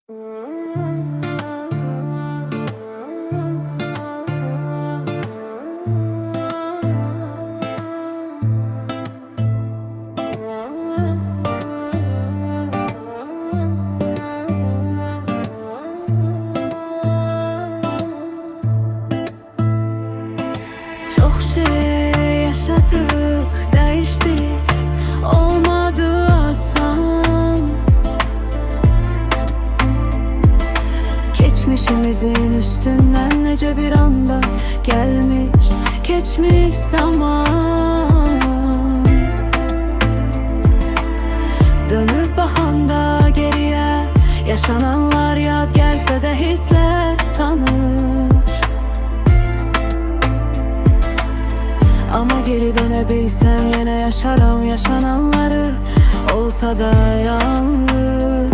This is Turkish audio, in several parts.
Çok şey yaşadık, değiştik, olmadı asan. Geçmişimizin üstünden nece bir anda gelmiş, geçmiş zaman. Dönüp bakanda geriye, yaşananlar yad gelse de hisler tanır. Ama geri dönebilsem yine yaşarım yaşananları, olsa da yanlış.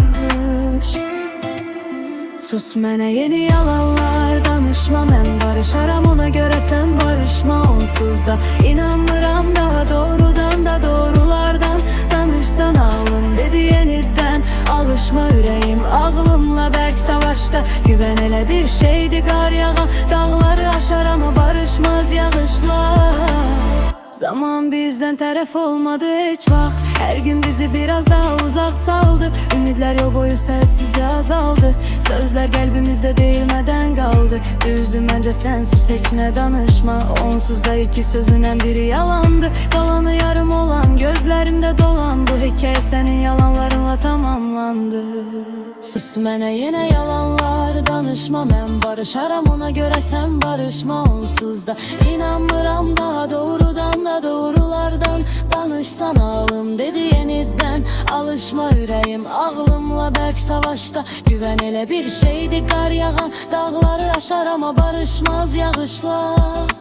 Sus mene yeni yalanlar danışma, men barışaram ona göre sen barışma. Onsuz da inanmıram daha doğrudan da doğrulardan. Danışsan alım dedi yeniden, alışma yüreğim aklımla belki savaşta. Güven ele bir şeydi kar yağan, dağları aşar ama barışmaz yağışlar. Zaman bizden taraf olmadı hiç vakt, her gün bizi biraz daha uzak saldı. Ümitler yol boyu sessizce azaldı, sözler kalbimizde değilmeden kaldı. Düzüm bence sen sus, hiç ne danışma. Onsuz da iki sözünden biri yalandı. Kalanı yarım olan gözlerimde dolan, bu hikaye senin yalanlarınla tamamlandı. Sus mene yine yalanlar danışma, men barışaram ona göre sen barışma. Onsuz da inanmıram daha doğrudan da doğrulardan. Danışsan alım dedi yeniden, alışma yüreğim aklımla belki savaşta. Güven ele bir şeydi kar yağan, dağları aşar ama barışmaz yağışlar.